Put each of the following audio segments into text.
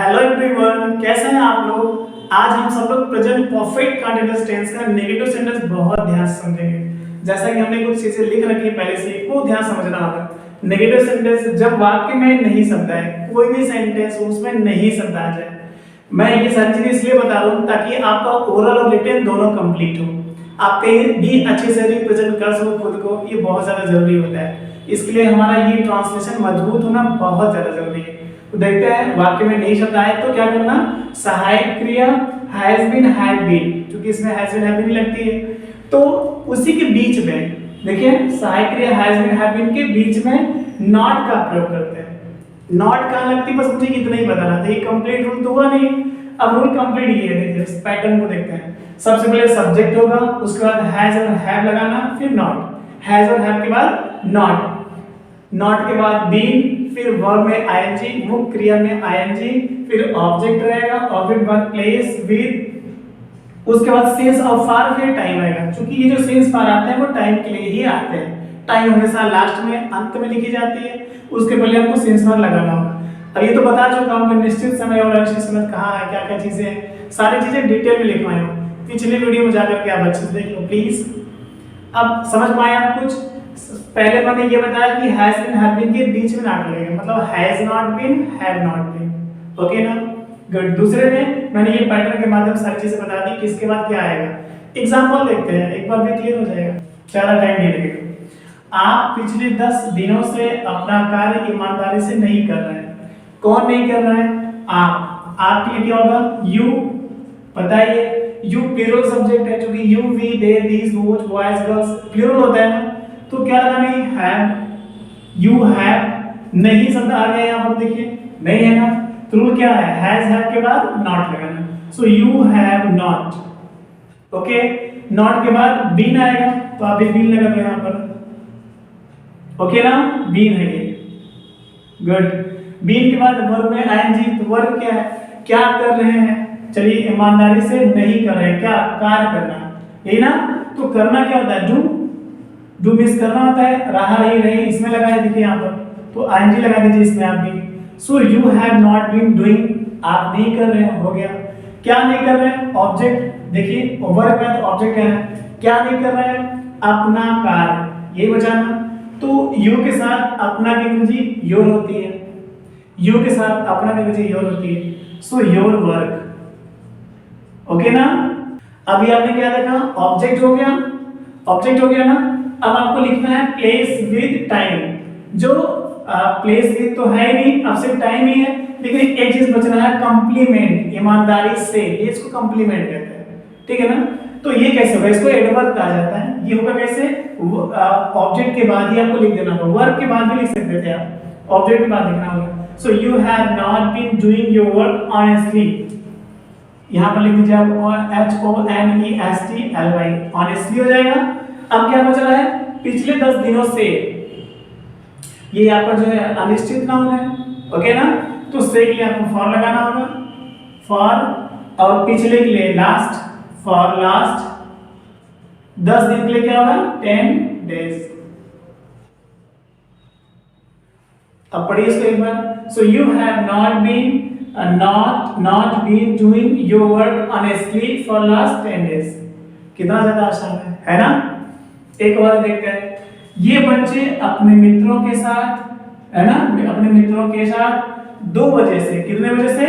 Hello everyone, कैसे हैं आप लोग। आज हम सब लोग प्रेजेंट परफेक्ट कंटीन्यूअस टेंस का नेगेटिव सेंटेंस बहुत ध्यान से समझेंगे। जैसा कि हमने कुछ चीजें लिख रखी है पहले से, वो ध्यान समझना होगा। नेगेटिव सेंटेंस जब वाक्य में नहीं सकता है, कोई भी सेंटेंस उसमें नहीं सकता आ जाए। मैं ये सारी चीजें इसलिए बता रहा हूँ ताकि आपका ओरल और रिटन दोनों कंप्लीट हो, आप कहीं भी अच्छे से रिप्रेजेंट कर सको खुद को। ये बहुत ज्यादा जरूरी होता है। इसके लिए हमारा ये ट्रांसलेशन मजबूत होना बहुत ज्यादा जरूरी है। तो देखते हैं वाक्य में नहीं शब्द आए तो क्या करना। सहायक क्रिया हैज बीन, हैड बीन, क्योंकि इसमें हैज बीन, हैव बीन लगती है, तो उसी के बीच में देखिए सहायक क्रिया हैज बीन, हैव बीन के बीच में नॉट का प्रयोग करते हैं। नॉट कहाँ लगती है बस मुझे इतना ही बताना था। ये कंप्लीट रूल तो हुआ नहीं। अब रूल कंप्लीट ये है, देखिए इस पैटर्न को देखते हैं। सबसे पहले सब्जेक्ट होगा, उसके बाद हैज और हैव लगाना, फिर नॉट। हैज और हैव के बाद नॉट, नॉट के बाद बीन, फिर वर्ब में आईएनजी, मुख्य क्रिया में आईएनजी, फिर ऑब्जेक्ट रहेगा, ऑब्जेक्ट बाद प्लेस विद, उसके बाद सिंस और फॉर, फिर टाइम आएगा। क्योंकि ये जो सिंस फॉर आते हैं वो टाइम के लिए ही आते हैं। टाइम हमेशा लास्ट में अंत में लिखी जाती है, उसके पहले हमको सिंस फॉर लगाना होगा। अब ये तो बता चुका हूं कि निश्चित समय और अनिश्चित समय कहाँ है, क्या क्या चीजें हैं, सारी चीजें डिटेल में लिखवाई हूं। पिछले वीडियो में जाकर के आप अच्छे से देख लो प्लीज। अब समझ पाए आप कुछ। पहले मैंने ये बताया कि हैज बीन, हैव बीन के बीच में नॉट लगेगा, मतलब has not been, have not been. Okay ना, गुड। दूसरे में मैंने ये पैटर्न के माध्यम से सारी चीजें बता दी कि इसके बाद क्या आएगा। एग्जांपल देखते हैं, एक बार भी क्लियर हो जाएगा, ज्यादा टाइम नहीं लगेगा। आप पिछले 10 दिनों से अपना कार्य ईमानदारी से नहीं कर रहे हैं। कौन नहीं कर रहा है? आप। आपके लिए क्या होगा? यू। बताइए, यू प्लूरल सब्जेक्ट है, क्योंकि you, we, they, these, those, boys, girls plural होता है ना, तो क्या लगाना है? हैव। यू हैव नहीं शब्द आ गया यहाँ पर, देखिए नहीं है ना, तो रूल क्या है? हैज, हैव के बाद नॉट लगाना। सो you have not. Okay, not के बाद बीन आएगा, तो आप एक बीन लगा दो यहाँ पर। ओके ना, बीन है ये, गुड। बीन के बाद वर्ब में आईएनजी, तो वर्ब क्या है? क्या कर रहे हैं? चलिए, ईमानदारी से नहीं कर रहे हैं, क्या कार्य करना, यही ना। तो करना क्या होता है? डू। डू मिस करना होता है, रहा रही रही, इसमें लगा है, देखिए यहाँ पर, तो आईएनजी लगा दीजिए इसमें आप भी। So you have not been doing, आप नहीं कर रहे हैं, हो गया। क्या नहीं कर रहे हैं? ऑब्जेक्ट, देखिए वर्ब में तो ऑब्जेक्ट है ना, क्या नहीं कर रहे हैं? अपना कार्य, यही बचाना। तो यू के साथ अपना की अंग्रेजी योर होती है, यू के साथ अपना की अंग्रेजी योर होती है। So your work. ओके ना। अभी आपने क्या देखा? ऑब्जेक्ट हो गया, ऑब्जेक्ट हो गया ना। अब आपको लिखना है प्लेस विद टाइम। जो प्लेस विद तो है नहीं, अब सिर्फ टाइम ही है, लेकिन एक चीज बचना है, कंप्लीमेंट, ईमानदारी से, ये इसको कंप्लीमेंट कहते हैं, ठीक है ना। तो ये कैसे होगा? इसको एडवर्ब कहा जाता है। ये होगा कैसे? ऑब्जेक्ट के बाद ही आपको लिख देना होगा, वर्ब के बाद भी लिख सकते थे आप, ऑब्जेक्ट के बाद लिखना होगा। So you have not been doing your work honestly, यहाँ पर लिख दीजिए आप HONESTLY, ऑनेस्टली हो जाएगा। अब क्या बच रहा है? पिछले 10 दिनों से, ये आपका जो है अनिश्चित नाउन है, ओके ना। तो से के लिए आपको फॉर लगाना होगा, फॉर, और पिछले के लिए लास्ट, फॉर लास्ट। 10 दिन के लिए क्या होगा? 10 डेज। अब पढ़िए इसको एक बार। So you have not been not been doing your work honestly for last 10 days। कितना ज्यादा आसान है ना। एक बार देखते हैं, ये बच्चे अपने मित्रों के साथ, है ना, अपने मित्रों के साथ 2 बजे से, कितने बजे से?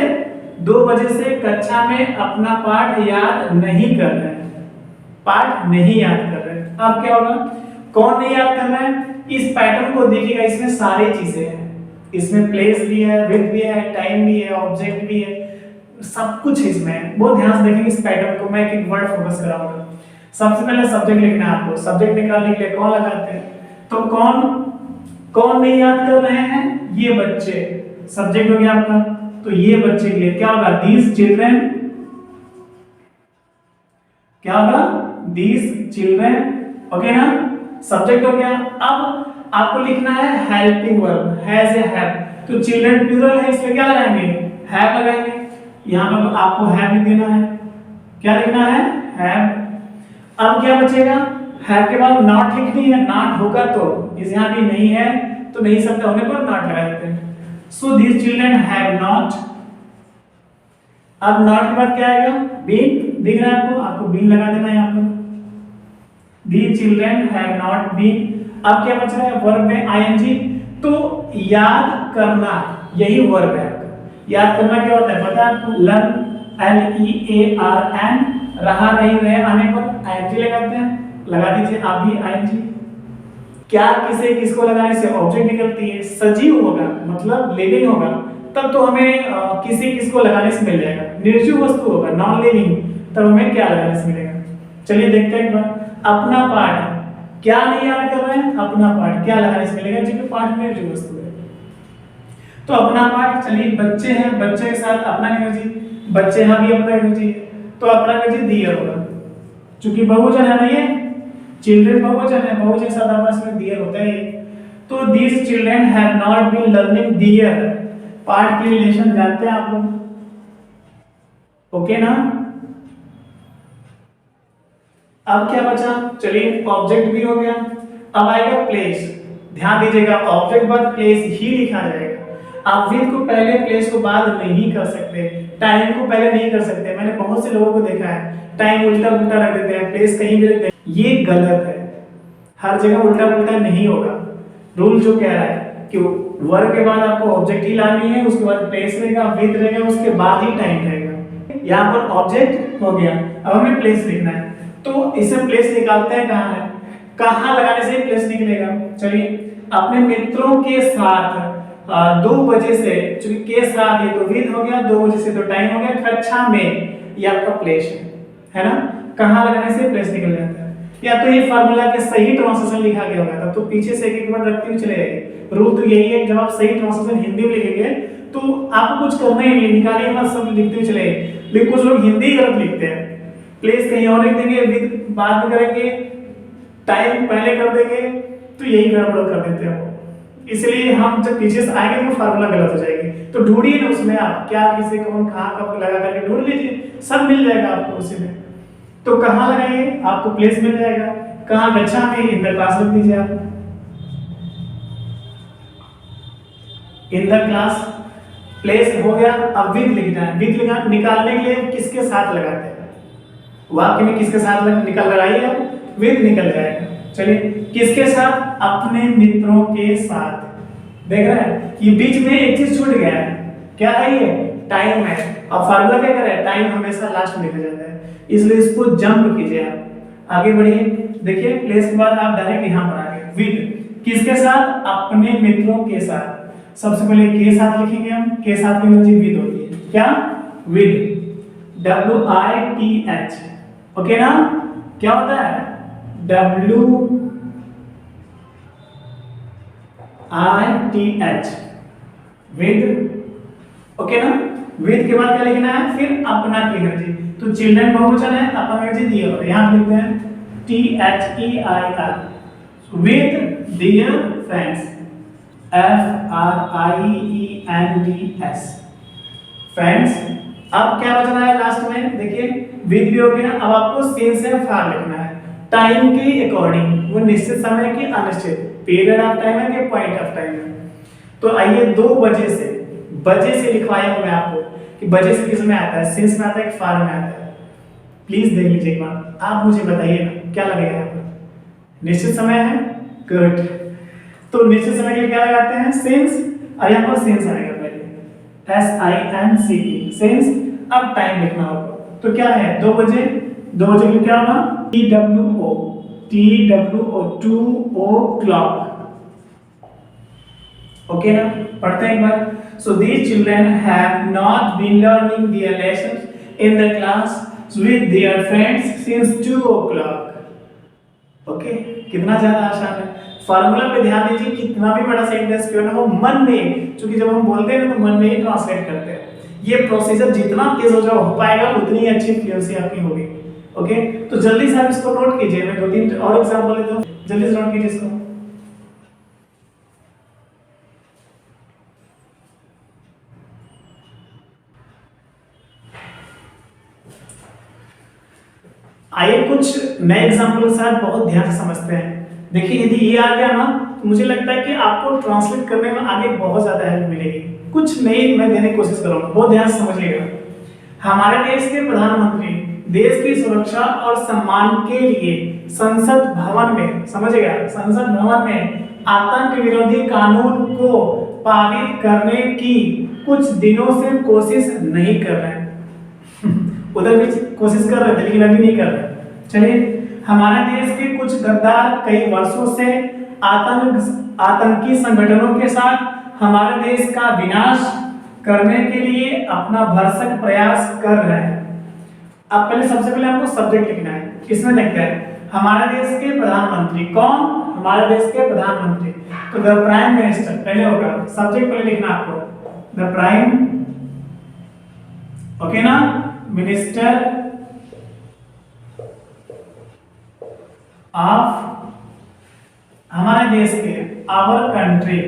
2 बजे से कक्षा में अपना पाठ याद नहीं कर रहे हैं, पाठ नहीं याद कर रहे हैं। अब क्या होगा? कौन नहीं याद कर रहा है? इस पैटर्न को देखिएगा, इसमें सारी चीजें हैं, इसमें प्लेस भी है, विद भी है, टाइम भी है, ऑब्जेक्ट भी है, सब कुछ इसमें है। बहुत ध्यान से देखेंगे इस पैटर्न को, मैं एक वर्ड फोकस कराऊंगा। सबसे पहले सब्जेक्ट लिखना है आपको। सब्जेक्ट निकालने के लिए कौन लगाते हैं? तो कौन नहीं याद कर रहे हैं? ये बच्चे, सब्जेक्ट हो गया आपका। तो ये बच्चे के लिए क्या होगा? दीज चिल्ड्रन, क्या होगा? दीज चिल्ड्रन, ओके ना, सब्जेक्ट हो गया। अब आपको लिखना है हेल्पिंग वर्ब, हैज या हैव। तो चिल्ड्रन प्लूरल है, इसमें क्या लगाएंगे? हैव लगाएंगे। यहां पर आपको हैव लिख देना है, क्या लिखना है? हैव। अब क्या बचेगा? हैव के बाद नॉट लिखनी है, नॉट होगा तो, इस यहां भी नहीं है तो नहीं शब्द होने पर नॉट लगा देते हैं। सो दीस चिल्ड्रन हैव नॉट अब नॉट के बाद क्या आएगा, बीन, दिख रहा है आपको, आपको बीन लगा देना है यहाँ पर, the children have not been. अब क्या बच रहा है, वर्ब में आईएनजी, तो याद करना यही वर्ब है आपका। याद करना क्या होता है पता है आपको, लर्न, LEARN, रहा नहीं रहे आने पर आईएनजी लगाते हैं, लगा दीजिए आप भी आईएनजी। क्या किसे किसको लगाने से ऑब्जेक्ट निकलती है, सजीव होगा मतलब लिविंग होगा तब तो हमें किसी किसको लगाने से मिल जाएगा, निर्जीव वस्तु होगा नॉन लिविंग तब हमें क्या लगाने से मिलेगा। चलिए देखते हैं एक बार, अपना पार्ट क्या नहीं याद कर रहे हैं, अपना पार्ट क्या लगाने से मिलेगा, क्योंकि पार्ट में निर्जीव वस्तु है तो अपना पार्ट। चलिए बच्चे हैं, बच्चे के साथ अपना एनर्जी, बच्चे यहाँ भी अपना एनर्जी, तो अपना एनर्जी दियर होगा, क्योंकि बहुवचन है ना ये, चिल्ड्रन बहुवचन है, बहुवचन के साथ आपस में दियर होता है। तो these children have not been learning their, part की रिलेशन जानते हैं आप लोग, ओके ना। अब क्या बचा, चलिए ऑब्जेक्ट भी हो गया, अब आएगा प्लेस। ध्यान दीजिएगा ऑब्जेक्ट बाद प्लेस ही लिखा जाएगा, आप विद को पहले प्लेस को बाद नहीं कर सकते, टाइम को पहले नहीं कर सकते। मैंने बहुत से लोगों को देखा है टाइम उल्टा उल्टा रख देते हैं, प्लेस कहीं भी रख देते हैं, ये गलत है, हर जगह उल्टा उल्टा नहीं होगा। रूल जो कह रहा है कि वर्ब के बाद आपको ऑब्जेक्ट ही लानी है, उसके बाद प्लेस रहेगा, विद रहेगा, उसके बाद ही टाइम रहेगा। यहाँ पर ऑब्जेक्ट हो गया, अब हमें प्लेस लिखना है, तो इसे प्लेस निकालते हैं कहाँ है, कहाँ लगाने से प्लेस निकलेगा। चलिए अपने मित्रों के साथ 2 बजे से, चूंकि के साथ ये तो विद हो गया, 2 बजे से तो टाइम हो गया, कक्षा में ये आपका प्लेस है ना, कहाँ लगाने से प्लेस निकल जाता है। या तो ये फार्मूला के सही ट्रांसलेशन लिखा गया होगा तब तो पीछे से एक वर्ड रखते हुए चले जाएंगे। रूल तो यही है, जब आप सही ट्रांसलेशन हिंदी में लिखेंगे तो आपको कुछ करना ही नहीं, निकालिए मत, सब लिखते हुए चले। लेकिन कुछ लोग हिंदी गलत लिखते हैं, प्लेस कहीं और लिख देंगे, विद बाद में करेंगे, टाइम पहले कर देंगे, तो यही गड़बड़ कर देते हैं वो। इसलिए हम जब पीछे से आएंगे तो फार्मूला गलत हो जाएगी, तो ढूंढिए ना उसमें आप क्या किसे कौन कहाँ कब लगा करके ढूंढ लीजिए, सब मिल जाएगा आपको उसी में। तो कहाँ लगाइए, आपको प्लेस मिल जाएगा, कहाँ, कक्षा में, इन द क्लास रख दीजिए आप, इन द क्लास। प्लेस हो गया, अब विद लिखना है, विद लिखना निकालने के लिए किसके साथ लगाते हैं, वाक्य में किसके साथ निकल लगाइए आप, विद निकल जाएगा। चलिए किसके साथ, अपने मित्रों के साथ। देख रहे हैं ये बीच में एक चीज छूट गया है, क्या है ये, टाइम है। अब फार्मूला क्या कर रहा है, टाइम हमेशा लास्ट में लिखा जाता है, इसलिए इसको जंप कीजिए आप, आगे बढ़िए। देखिए प्लेस के बाद आप डायरेक्ट यहाँ पर आ गए, विद किसके साथ, अपने मित्रों के साथ। सबसे पहले के साथ लिखेंगे हम, के साथ की एनर्जी विद होती है, क्या, विद, WITH, ओके ना। क्या होता है, WITH, विद, ओके ना। विद के बाद क्या लिखना है, फिर अपना की एनर्जी, तो चिल्ड्रन बहुवचन है, अपना एनर्जी दिया हुआ है, यहां लिखते हैं THEIR, with dear friends, FRIENDS, friends. अब क्या बच रहा है लास्ट में, देखिए विद भी हो गया, अब आपको सिंस से फार लिखना है, टाइम के अकॉर्डिंग, वो निश्चित समय की अनिश्चित, पीरियड ऑफ टाइम है कि पॉइंट ऑफ टाइम है। तो आइए 2 बजे से, बजे से लिखवाया हूं मैं आपको कि बजे से किस में आता है, सिंस में आता है कि फार में आता है। प्लीज देख लीजिए एक बार, आप मुझे बताइए ना क्या लगेगा यहाँ पर, निश्चित समय है, गुड। तो निश्चित समय के लिए क्या लगाते हैं, सिंस, और यहाँ पर सिंस आएगा पहले, SINCE, सिंस। अब टाइम लिखना होगा, तो क्या है, 2 बजे, 2 बजे के लिए क्या होगा, TWO, 2 o'clock, ओके ना। पढ़ते हैं एक बार, so these children have not been learning their lessons in the class with their friends since 2 o'clock, okay. कितना ज्यादा आसान है, फार्मूला पे ध्यान दीजिए, कितना भी बड़ा सेंटेंस क्यों ना हो, मन में, क्योंकि जब हम बोलते हैं तो मन में ही ट्रांसलेट करते हैं। ये प्रोसीजर जितना तेज हो पाएगा उतनी ही अच्छी फ्लुएंसी आपकी होगी, ओके। तो जल्दी से आप इसको नोट कीजिए, मैं 2-3 और एग्जांपल देता हूं, जल्दी से नोट कीजिए इसको। आइए कुछ नए एग्जांपल के साथ बहुत ध्यान से समझते हैं। देखिए यदि ये आ गया ना तो मुझे लगता है कि आपको ट्रांसलेट करने में आगे बहुत ज्यादा हेल्प मिलेगी। कुछ नई मैं देने की कोशिश करूंगा, बहुत ध्यान से समझिएगा। हमारे देश के प्रधानमंत्री देश की सुरक्षा और सम्मान के लिए संसद भवन में, समझिएगा, संसद भवन में आतंक विरोधी कानून को पारित करने की कुछ दिनों से कोशिश नहीं कर रहे हैं। उधर भी कोशिश कर रहे थे लेकिन अभी नहीं कर रहे। चलिए, हमारे देश के कुछ गद्दार कई वर्षों से आतंकी संगठनों के साथ हमारे देश का विनाश करने के लिए अपना भरसक प्रयास कर रहे हैं। अब पहले सबसे पहले आपको सब्जेक्ट लिखना है। इसमें देखते हैं हमारे देश के प्रधानमंत्री कौन, हमारे देश के प्रधानमंत्री, तो द प्राइम मिनिस्टर पहले होगा। सब्जेक्ट पहले लिखना आपको, द प्राइम, ओके ना, मिनिस्टर ऑफ हमारे देश के, our country,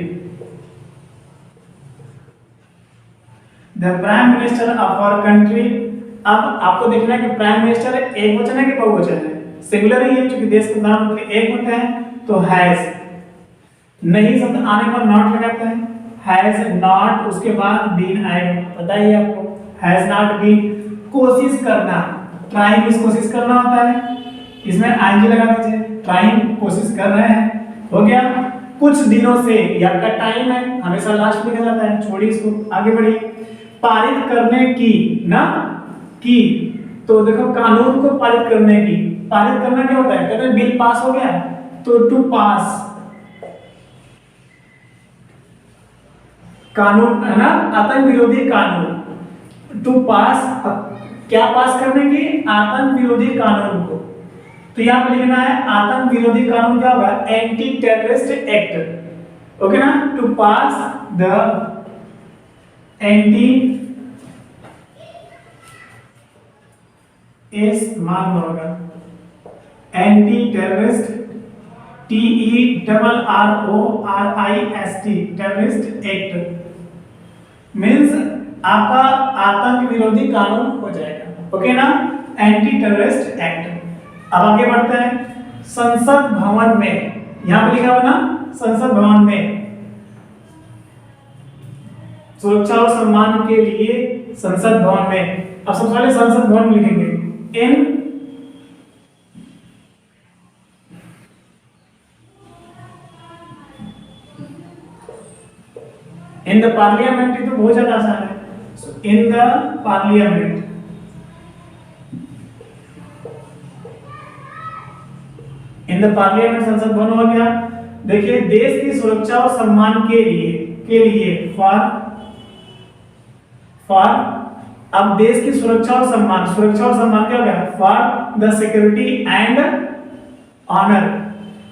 the prime minister of our country. अब आपको देखना है कि प्राइम मिनिस्टर एक वचन है कि बहुवचन है, सिंगुलर ही है क्योंकि देश के प्रधानमंत्री एक होते हैं। तो हैज, नहीं शब्द आने पर नॉट लगाते हैं, हैज नॉट, उसके बाद बीन आएगा, पता ही है आपको, हैज नॉट बीन। कोशिश करना, ट्राइंग इस कोशिश करना होता है, इसमें आईएनजी लगा दीजिए, ट्राइंग कोशिश कर रहे हैं, हो गया। कुछ दिनों से, या का टाइम है, हमेशा लास्ट में लिखा जाता है, छोड़िए इसको, आगे बढ़िए। पारित करने की ना, की, तो देखो कानून को पारित करने की, पारित करना क्या होता है, कहते हैं बिल पास हो गया तो टू पास, कानून है ना, आतंक विरोधी कानून, टू पास, क्या पास करने की, आतंक विरोधी कानून को। तो यहां पर लिखना है आतंक विरोधी कानून क्या होगा, एंटी टेररिस्ट एक्ट, ओके ना, to pass the anti S mark होगा, anti terrorist, TERRORIST, terrorist act means आपका आतंक विरोधी कानून हो जाएगा, ओके ना, एंटी टेररिस्ट एक्ट। अब आगे बढ़ते हैं, संसद भवन में, यहां पर लिखा हुआ ना, संसद भवन में सुरक्षा और सम्मान के लिए संसद भवन में। अब सबसे पहले संसद भवन में लिखेंगे इन द पार्लियामेंट, तो बहुत ज्यादा आसान है, इन the parliament, in the parliament संसद भवन हो गया। देखिए, देश की सुरक्षा और सम्मान के लिए फॉर अब देश की सुरक्षा और सम्मान, सुरक्षा और सम्मान क्या हो गया, for the security and honour,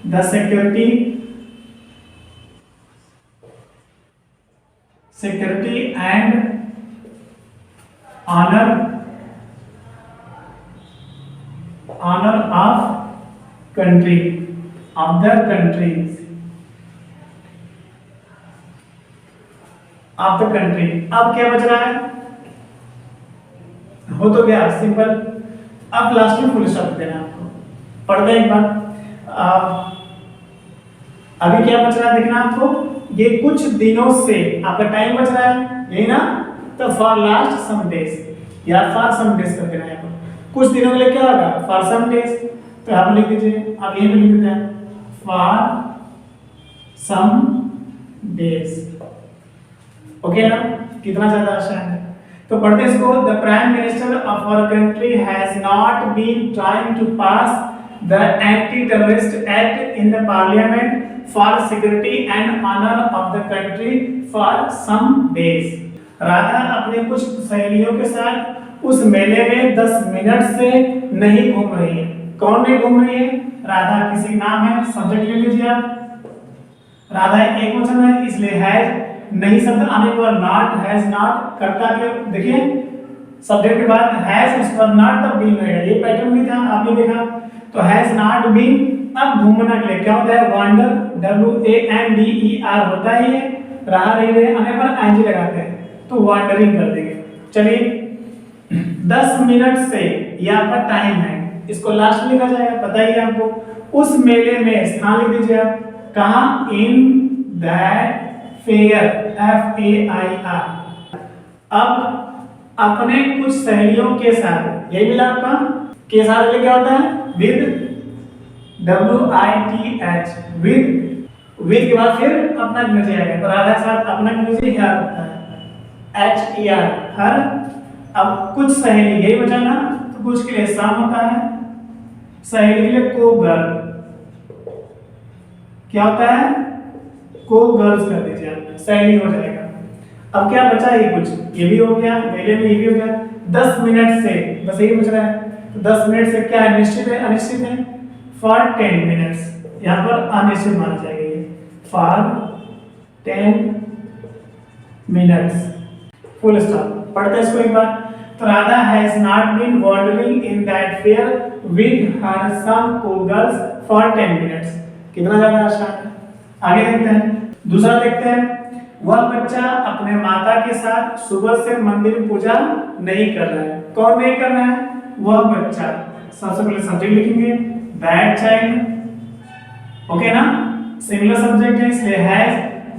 the security and honour of country, of the countries, of the country. अब क्या बच रहा है, हो तो गया सिंपल। अब लास्ट में फुल स्टॉप देना आपको, पढ़ते हैं एक बार। अभी क्या बच रहा है देखना आपको, ये कुछ दिनों से, आपका टाइम बच रहा है यही ना, तो फॉर लास्ट सम डेज या फॉर सम डेज कर देना है आपको। कुछ दिनों के लिए क्या होगा, फॉर सम डेज, तो आप लिख दीजिए, आप यही पे लिख देते हैं फॉर सम डेज, ओके ना, कितना ज्यादा आसान है। तो पढ़ते इसको, the prime minister of our country has not been trying to pass the anti terrorist act in the parliament for security and honour of the country for some days. Radha अपने कुछ सहेलियों के साथ उस मेले में 10 मिनट से नहीं घूम रही है। कौन नहीं घूम रही है, राधा किसी नाम है, सब्जेक्ट ले लीजिए आप, राधा एक वचन है इसलिए हैज, नहीं शब्द आने पर नॉट, हैज नॉट, करता के देखिए सब्जेक्ट के बाद हैज, उस पर नॉट तब बीन रहेगा, ये पैटर्न भी था आपने देखा। तो हैज नॉट बीन, अब घूमना के लिए क्या होता है, वांडर, WANDER होता ही है, रहा रही रहे आने पर आईएनजी लगाते हैं, तो वांडरिंग कर देंगे। चलिए 10 मिनट से, ये आपका टाइम है, इसको लास्ट में लिखा जाएगा, पता ही है आपको। उस मेले में स्थान लिख दीजिए आप, कहाँ, इन दैट फेयर, FAIR। अब अपने कुछ सहेलियों के साथ, यही मिला आपका। के साथ क्या होता है? विद, WITH, विद के बाद फिर अपना म्यूजिक आएगा, तो राधा के साथ अपना म्यूजिक हेयर होता है, HER, हर। अब कुछ सहेली, यही बचा ना, तो कुछ के लिए साम होता है, सहेली के लिए को गर्ल, क्या होता है? को गर्ल्स कर दीजिए आप, सहेली हो जाएगा। अब क्या बचा? ये कुछ, ये भी हो गया, मेले में ये भी हो गया। 10 मिनट से, बस यही बच रहा है, तो 10 मिनट से क्या है? निश्चित है, अनिश्चित है? फॉर 10 मिनट्स, यहाँ पर अनिश्चित माना जाएगा ये, फॉर 10 मिनट्स, फुल स्टॉप। पढ़ते हैं इसको एक बार। तो Radha has not been wandering in that fair with her some को गर्ल्स फॉर 10 मिनट्स। कितना ज्यादा आसान है। आगे देखते हैं, दूसरा देखते हैं। वह बच्चा अपने माता के साथ सुबह से मंदिर पूजा नहीं कर रहा है। कौन नहीं कर रहा है? वह बच्चा। सबसे पहले सब्जेक्ट लिखेंगे, दैट चाइल्ड, ओके ना, सिंगुलर सब्जेक्ट है इसलिए हैज,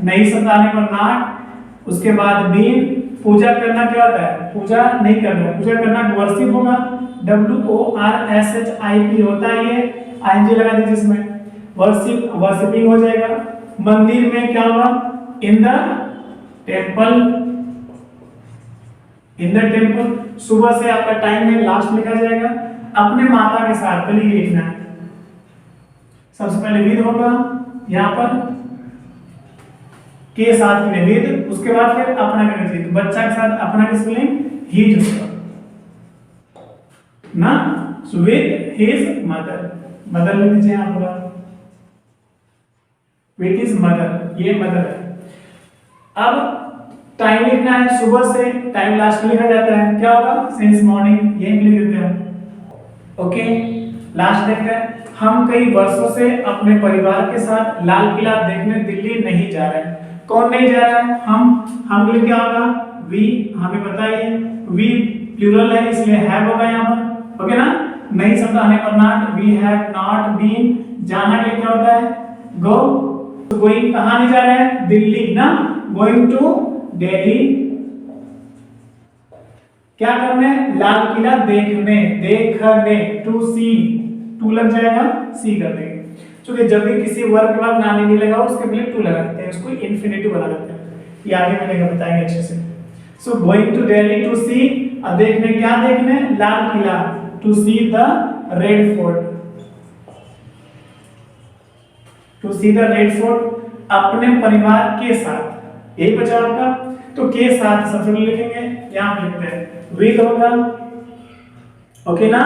नहीं शब्द आने पर नॉट, उसके बाद बीन। पूजा करना क्या होता है? पूजा नहीं करना, पूजा करना वर्शिप होगा, WORSHIP होता है, ये ING लगा दीजिए इसमें, वर्शिप, वर्शिपिंग हो जाएगा। मंदिर में क्या होगा? In the temple, in the temple. सुबह से आपका टाइम है, लास्ट लिखा जाएगा। अपने माता के साथ पहले ये लिखना है, सबसे पहले विद होगा यहाँ पर, के साथ में विद, उसके बाद फिर अपना करना चाहिए। तो बच्चा के साथ अपना की स्पेलिंग ही होगा ना, so with his mother, mother लिख दीजिए यहाँ पूरा, विद हिज मदर, ये मदर है। अब टाइम लिखना है, सुबह से, टाइम लास्ट में लिखा जाता है, क्या होगा? सिंस मॉर्निंग, ये लिख देते हैं, ओके। लास्ट देखते हैं। हम कई वर्षों से अपने परिवार के साथ लाल किला देखने दिल्ली नहीं जा रहे हैं। कौन नहीं जा रहा है? हम के लिए क्या होगा? वी, हमें बताइए, वी प्लूरल है इसलिए हैव होगा यहाँ पर, ओके ना। नहीं शब्द आने पर not, we have not been. जाना के लिए क्या होता है? गो। तो गोइंग कहाँ नहीं जा रहे हैं? दिल्ली ना, गोइंग टू दिल्ली। क्या करने? लाल किला देखने, देखने, टू सी, टू लग जाएगा, सी कर देंगे। क्योंकि जब भी किसी वर्ब के बाद नानी नहीं लगा उसके पहले टू लगा देते हैं, उसको इन्फिनिटिव बना देते हैं। ये आगे मिलेगा, बताएंगे अच्छे से। So going to Delhi to see, अब देखने, क्या देखने? Lal Qila, to see the red fort, to see the red fort. अपने परिवार के साथ, यही बचा आपका। तो के साथ सबसे पहले लिखेंगे, यहां पे लिखते हैं विद होगा, ओके ना,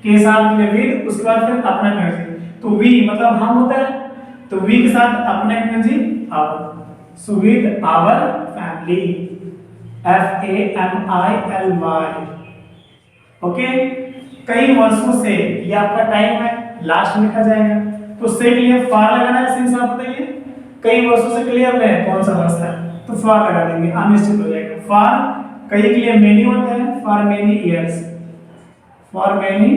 के साथ में विद, उसके बाद फिर अपना करेंगे। तो वी मतलब हम होता है, तो वी के साथ अपना करेंगे our, so with our family, FAMILY, okay. कई वर्षों से, ये आपका टाइम है, लास्ट में लिखा जाएगा। तो से के लिए फार लगाना है, सिंस आप बताइए कई वर्षों से क्लियर है कौन सा वर्ष है, तो फार लगा देंगे, अनिश्चित हो जाएगा। फार कई के लिए मेनी होता है, for many years, for many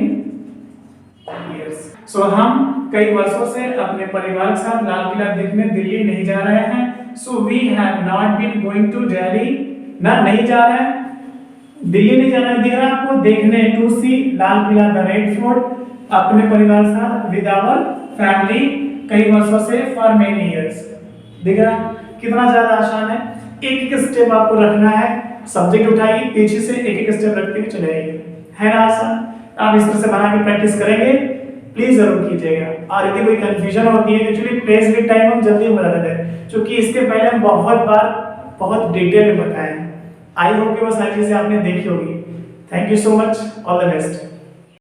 years. So हम कई वर्षों से अपने परिवार के साथ लाल किला देखने दिल्ली नहीं जा रहे हैं। So we have not been going to Delhi, ना नहीं जा रहे हैं, दिल्ली नहीं जाना है, दिख रहा है आपको, देखने, to see Lal Qila the red fort, अपने परिवार के साथ, विद आवर फैमिली, कई वर्षों से, फॉर मेनी इयर्स। दिख रहा है कितना ज्यादा आसान है। एक एक स्टेप आपको रखना है, सब्जेक्ट उठाइए, पीछे से एक एक स्टेप रखते हुए चले आइए, है ना आसान। आप इस तरह से बना के प्रैक्टिस करेंगे, प्लीज जरूर कीजिएगा। और यदि कोई कंफ्यूजन होती है, एक्चुअली प्लेस विद टाइम हम जल्दी बता देते हैं, क्योंकि इसके पहले हम बहुत बार बहुत डिटेल में बताए हैं। आई होप कि वो सारी चीजें आपने देखी होगी। Thank you so much, all the best.